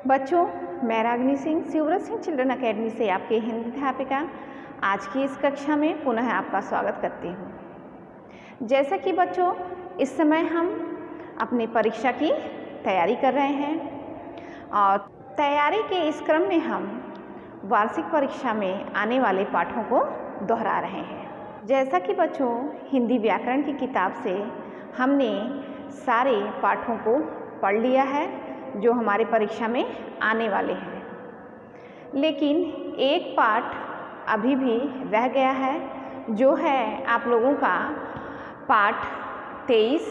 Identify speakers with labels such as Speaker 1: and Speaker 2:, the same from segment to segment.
Speaker 1: बच्चों, मैं Ragini Singh शिवव्रत Singh children academy से आपके हिंदी अध्यापिका आज की इस कक्षा में पुनः आपका स्वागत करती हूँ। जैसा कि बच्चों इस समय हम अपनी परीक्षा की तैयारी कर रहे हैं और तैयारी के इस क्रम में हम वार्षिक परीक्षा में आने वाले पाठों को दोहरा रहे हैं। जैसा कि बच्चों हिंदी व्याकरण की किताब से हमने सारे पाठों को पढ़ लिया है जो हमारे परीक्षा में आने वाले हैं, लेकिन एक पाठ अभी भी रह गया है जो है आप लोगों का पाठ 23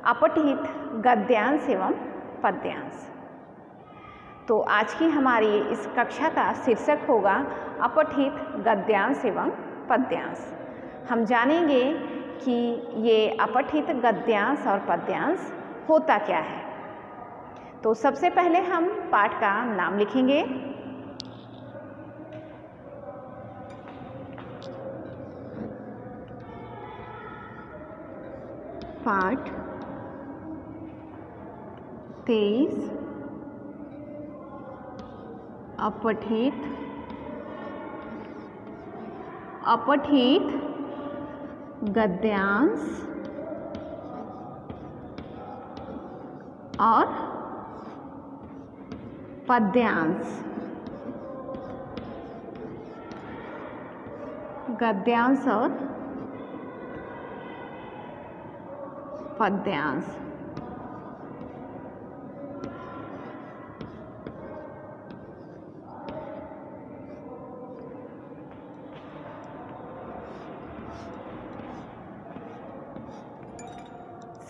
Speaker 1: अपठित गद्यांश एवं पद्यांश। तो आज की हमारी इस कक्षा का शीर्षक होगा अपठित गद्यांश एवं पद्यांश। हम जानेंगे कि ये अपठित गद्यांश और पद्यांश होता क्या है। तो सबसे पहले हम पाठ का नाम लिखेंगे। पाठ 23 अपठित गद्यांश और पद्यांश। गद्यांश और पद्यांश।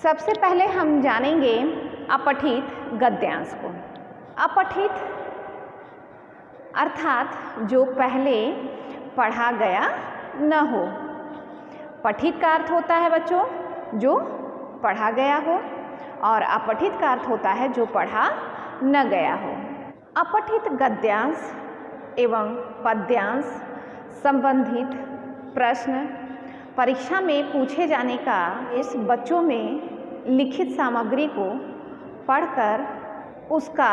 Speaker 1: सबसे पहले हम जानेंगे अपठित गद्यांश को। अपठित अर्थात जो पहले पढ़ा गया न हो। पठित का अर्थ होता है बच्चों जो पढ़ा गया हो और अपठित का अर्थ होता है जो पढ़ा न गया हो। अपठित गद्यांश एवं पद्यांश संबंधित प्रश्न परीक्षा में पूछे जाने का इस बच्चों में लिखित सामग्री को पढ़कर उसका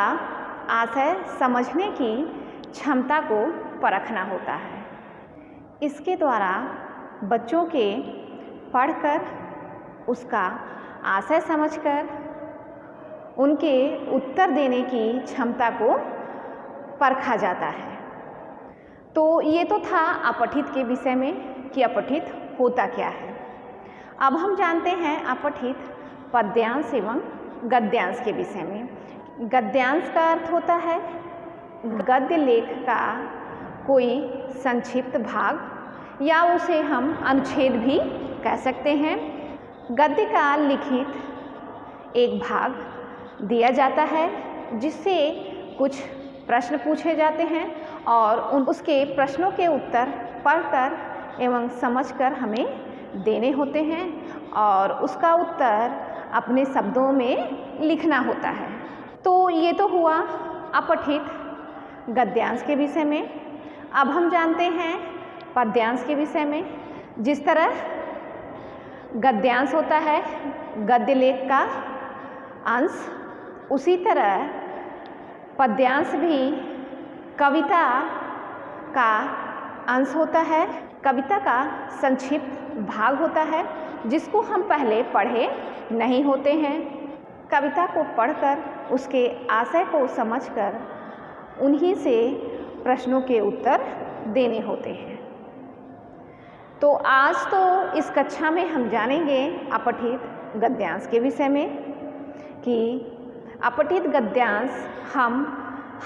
Speaker 1: आशय समझने की क्षमता को परखना होता है। इसके द्वारा बच्चों के पढ़कर उसका आशय समझकर उनके उत्तर देने की क्षमता को परखा जाता है। तो ये तो था अपठित के विषय में कि अपठित होता क्या है। अब हम जानते हैं अपठित पद्यांश एवं गद्यांश के विषय में। गद्यांश का अर्थ होता है गद्य लेख का कोई संक्षिप्त भाग या उसे हम अनुच्छेद भी कह सकते हैं। गद्य का लिखित एक भाग दिया जाता है जिससे कुछ प्रश्न पूछे जाते हैं और उसके प्रश्नों के उत्तर पढ़कर एवं समझकर हमें देने होते हैं और उसका उत्तर अपने शब्दों में लिखना होता है। तो ये तो हुआ अपठित गद्यांश के विषय में। अब हम जानते हैं पद्यांश के विषय में। जिस तरह गद्यांश होता है गद्य लेख का अंश, उसी तरह पद्यांश भी कविता का अंश होता है। कविता का संक्षिप्त भाग होता है जिसको हम पहले पढ़े नहीं होते हैं। कविता को पढ़कर उसके आशय को समझकर उन्हीं से प्रश्नों के उत्तर देने होते हैं। तो आज तो इस कक्षा में हम जानेंगे अपठित गद्यांश के विषय में कि अपठित गद्यांश हम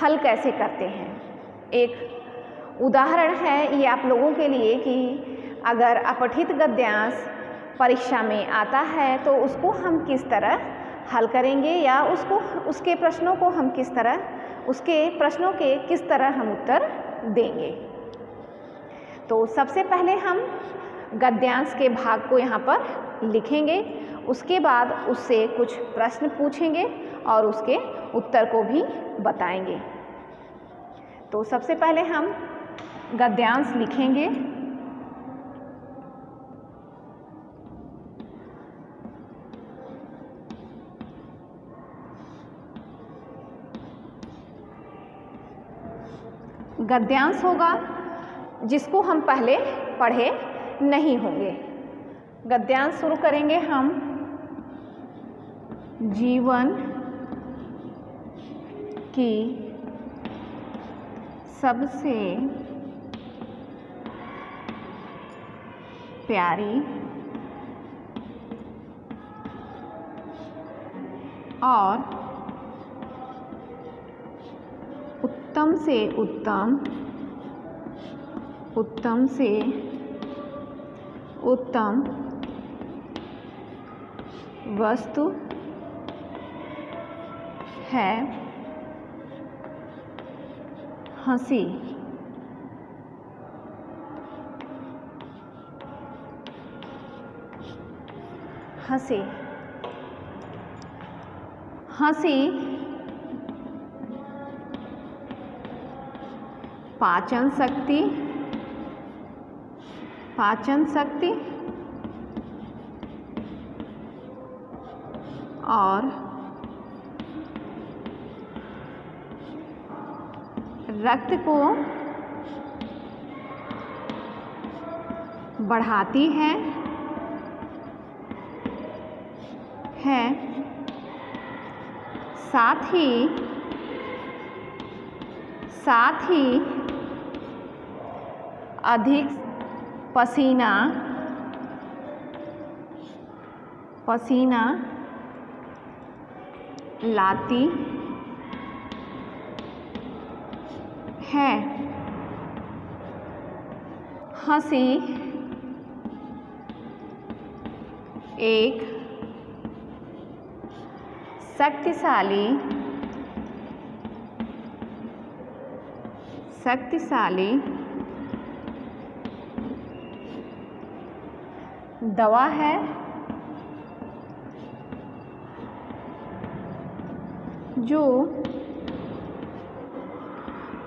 Speaker 1: हल कैसे करते हैं। एक उदाहरण है ये आप लोगों के लिए कि अगर अपठित गद्यांश परीक्षा में आता है तो उसको हम किस तरह हल करेंगे या उसके प्रश्नों को हम किस तरह हम उत्तर देंगे। तो सबसे पहले हम गद्यांश के भाग को यहाँ पर लिखेंगे, उसके बाद उससे कुछ प्रश्न पूछेंगे और उसके उत्तर को भी बताएंगे। तो सबसे पहले हम गद्यांश लिखेंगे। गद्यांश होगा जिसको हम पहले पढ़े नहीं होंगे। गद्यांश शुरू करेंगे हम। जीवन की सबसे प्यारी और उत्तम से उत्तम वस्तु है हंसी। हंसी हंसी पाचन शक्ति और रक्त को बढ़ाती है। साथ ही अधिक पसीना लाती है। हंसी एक शक्तिशाली दवा है जो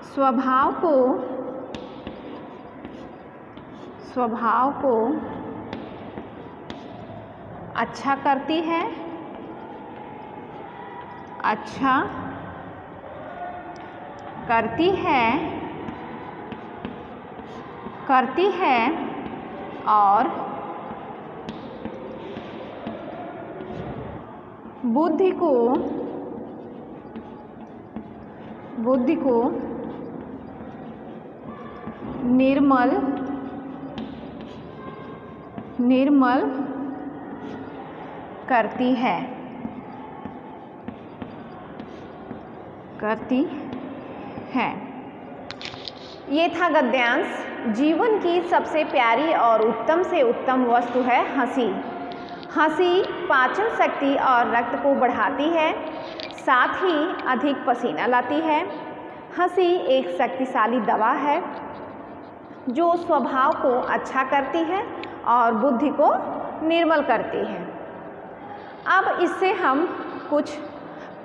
Speaker 1: स्वभाव को अच्छा करती है और बुद्धि को निर्मल करती है। ये था गद्यांश। जीवन की सबसे प्यारी और उत्तम से उत्तम वस्तु है हंसी। हंसी पाचन शक्ति और रक्त को बढ़ाती है, साथ ही अधिक पसीना लाती है। हंसी एक शक्तिशाली दवा है जो स्वभाव को अच्छा करती है और बुद्धि को निर्मल करती है। अब इससे हम कुछ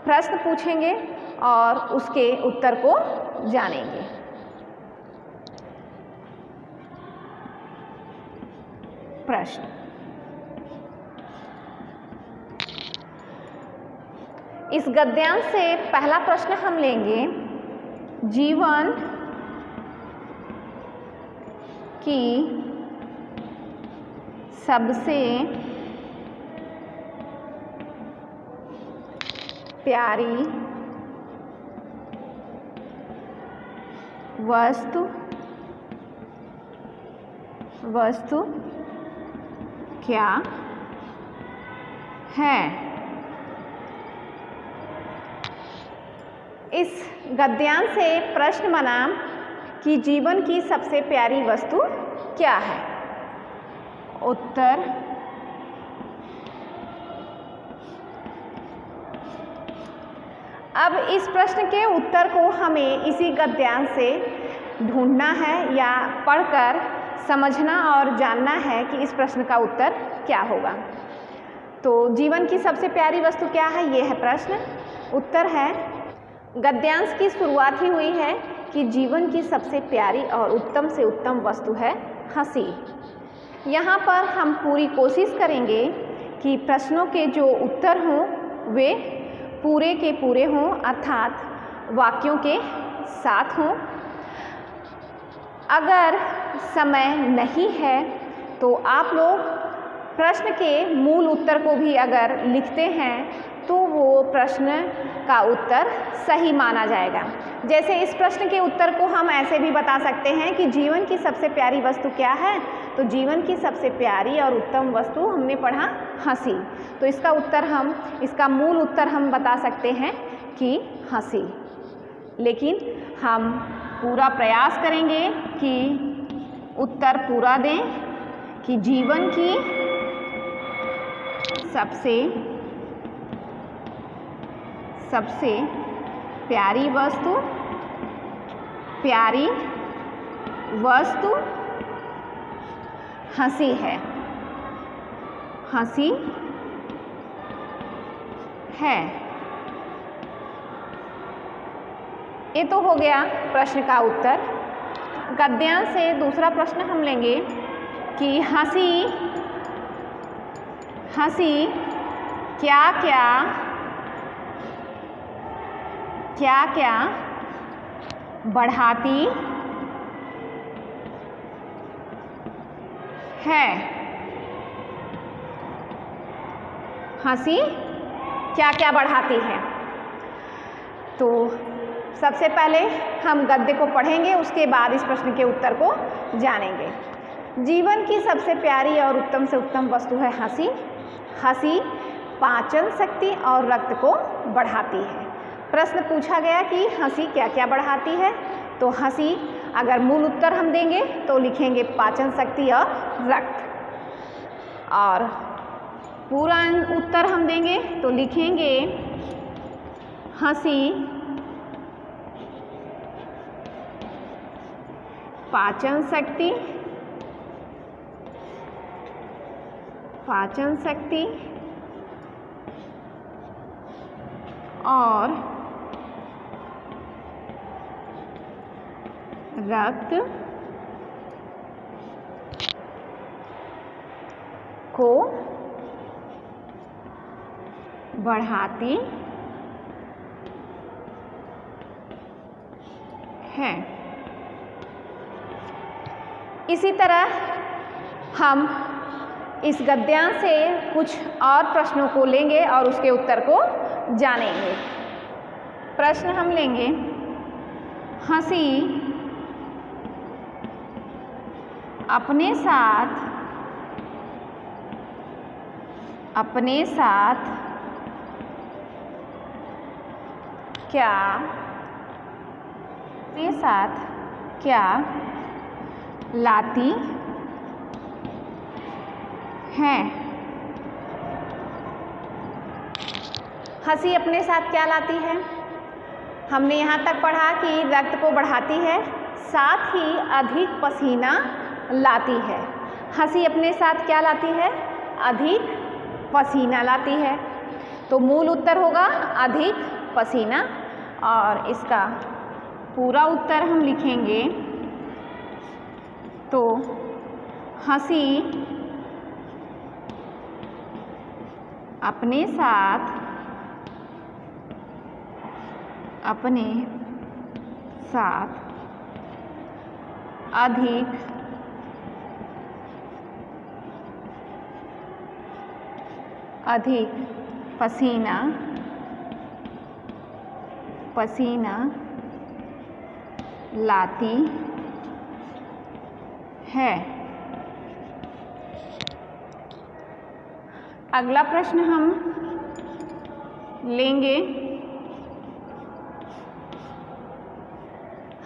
Speaker 1: प्रश्न पूछेंगे और उसके उत्तर को जानेंगे। प्रश्न। इस गद्यांश से पहला प्रश्न हम लेंगे। जीवन की सबसे प्यारी वस्तु क्या है? इस गद्यांश से प्रश्न बना कि जीवन की सबसे प्यारी वस्तु क्या है? उत्तर अब इस प्रश्न के उत्तर को हमें इसी गद्यांश से ढूंढना है या पढ़कर समझना और जानना है कि इस प्रश्न का उत्तर क्या होगा। तो जीवन की सबसे प्यारी वस्तु क्या है, ये है प्रश्न। उत्तर है, गद्यांश की शुरुआत ही हुई है कि जीवन की सबसे प्यारी और उत्तम से उत्तम वस्तु है हंसी। यहाँ पर हम पूरी कोशिश करेंगे कि प्रश्नों के जो उत्तर हों वे पूरे के पूरे हों, अर्थात वाक्यों के साथ हों। अगर समय नहीं है तो आप लोग प्रश्न के मूल उत्तर को भी अगर लिखते हैं तो वो प्रश्न का उत्तर सही माना जाएगा। जैसे इस प्रश्न के उत्तर को हम ऐसे भी बता सकते हैं कि जीवन की सबसे प्यारी वस्तु क्या है? तो जीवन की सबसे प्यारी और उत्तम वस्तु हमने पढ़ा हंसी। तो इसका मूल उत्तर हम बता सकते हैं कि हंसी। लेकिन हम पूरा प्रयास करेंगे कि उत्तर पूरा दें कि जीवन की सबसे प्यारी वस्तु हंसी है। हंसी है। ये तो हो गया प्रश्न का उत्तर। गद्यांश से दूसरा प्रश्न हम लेंगे कि हंसी क्या बढ़ाती है? हंसी क्या बढ़ाती है? तो सबसे पहले हम गद्य को पढ़ेंगे, उसके बाद इस प्रश्न के उत्तर को जानेंगे। जीवन की सबसे प्यारी और उत्तम से उत्तम वस्तु है हंसी। हंसी पाचन शक्ति और रक्त को बढ़ाती है। प्रश्न पूछा गया कि हंसी क्या बढ़ाती है? तो हंसी अगर मूल उत्तर हम देंगे तो लिखेंगे पाचन शक्ति और रक्त, और पूरा उत्तर हम देंगे तो लिखेंगे हंसी पाचन शक्ति और रक्त को बढ़ाती है। इसी तरह हम इस गद्यांश से कुछ और प्रश्नों को लेंगे और उसके उत्तर को जानेंगे। प्रश्न हम लेंगे, हंसी अपने साथ क्या लाती है? हंसी अपने साथ क्या लाती है? हमने यहाँ तक पढ़ा कि रक्त को बढ़ाती है, साथ ही अधिक पसीना लाती है। हंसी अपने साथ क्या लाती है? अधिक पसीना लाती है। तो मूल उत्तर होगा अधिक पसीना, और इसका पूरा उत्तर हम लिखेंगे तो हंसी अपने साथ अधिक पसीना लाती है। अगला प्रश्न हम लेंगे,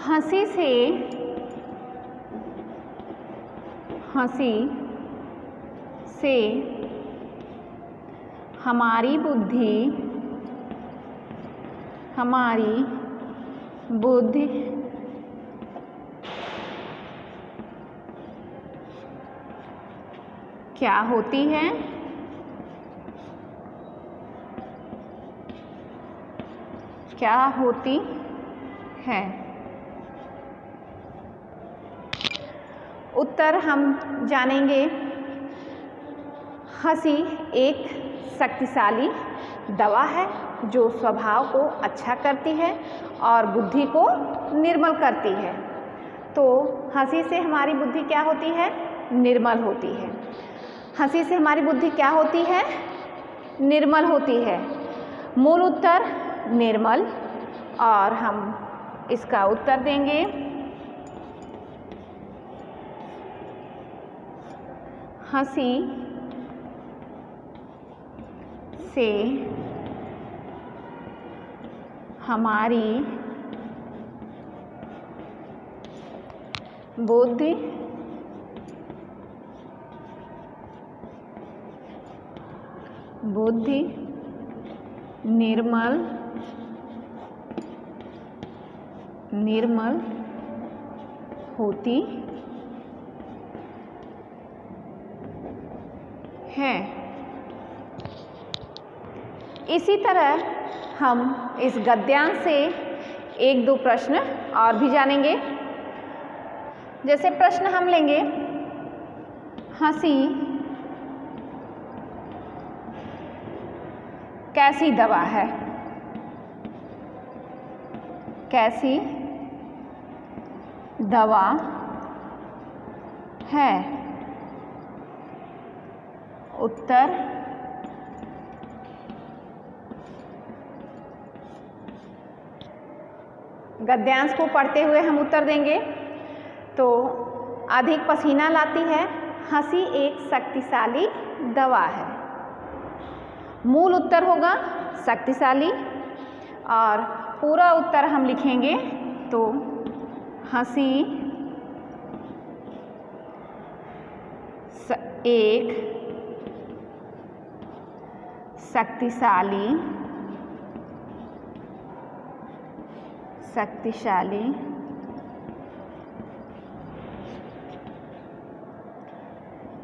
Speaker 1: हंसी से हमारी बुद्धि क्या होती है? क्या होती है? उत्तर हम जानेंगे, हंसी एक शक्तिशाली दवा है जो स्वभाव को अच्छा करती है और बुद्धि को निर्मल करती है। तो हंसी से हमारी बुद्धि क्या होती है? निर्मल होती है। हंसी से हमारी बुद्धि क्या होती है? निर्मल होती है। मूल उत्तर निर्मल, और हम इसका उत्तर देंगे हंसी से हमारी बुद्धि निर्मल होती है। इसी तरह हम इस गद्यांश से एक दो प्रश्न और भी जानेंगे। जैसे प्रश्न हम लेंगे, हंसी कैसी दवा है? कैसी दवा है? उत्तर गद्यांश को पढ़ते हुए हम उत्तर देंगे। तो अधिक पसीना लाती है, हंसी एक शक्तिशाली दवा है। मूल उत्तर होगा शक्तिशाली, और पूरा उत्तर हम लिखेंगे तो हंसी एक शक्तिशाली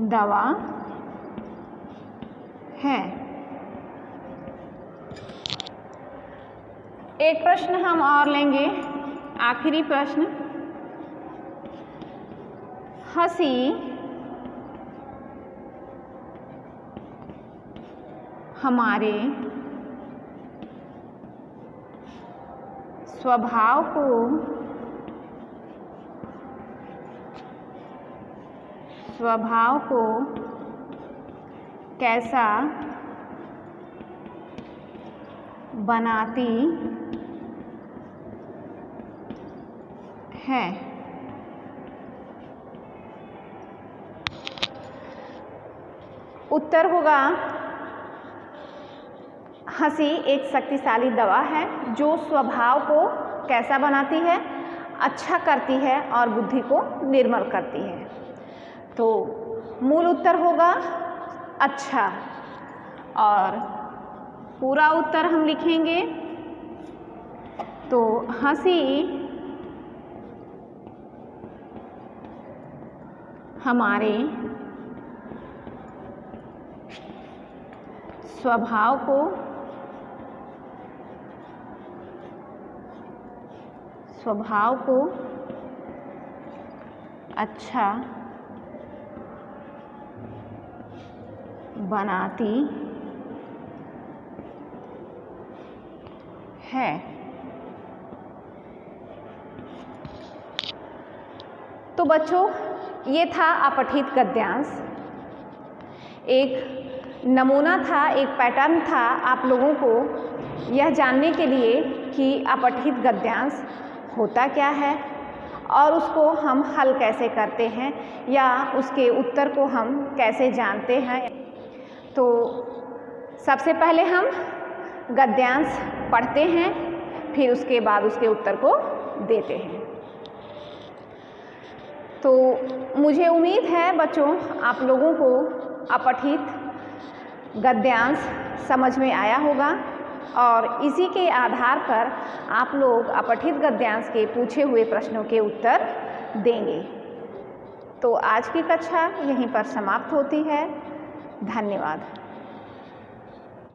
Speaker 1: दवा है। एक प्रश्न हम और लेंगे, आखिरी प्रश्न, हंसी हमारे स्वभाव को कैसा बनाती है? उत्तर होगा हंसी एक शक्तिशाली दवा है जो स्वभाव को कैसा बनाती है? अच्छा करती है और बुद्धि को निर्मल करती है। तो मूल उत्तर होगा अच्छा, और पूरा उत्तर हम लिखेंगे तो हंसी हमारे स्वभाव को अच्छा बनाती है। तो बच्चों, ये था अपठित गद्यांश। एक नमूना था, एक पैटर्न था आप लोगों को यह जानने के लिए कि अपठित गद्यांश होता क्या है और उसको हम हल कैसे करते हैं या उसके उत्तर को हम कैसे जानते हैं। तो सबसे पहले हम गद्यांश पढ़ते हैं, फिर उसके बाद उसके उत्तर को देते हैं। तो मुझे उम्मीद है बच्चों आप लोगों को अपठित गद्यांश समझ में आया होगा और इसी के आधार पर आप लोग अपठित गद्यांश के पूछे हुए प्रश्नों के उत्तर देंगे। तो आज की कक्षा यहीं पर समाप्त होती है। धन्यवाद।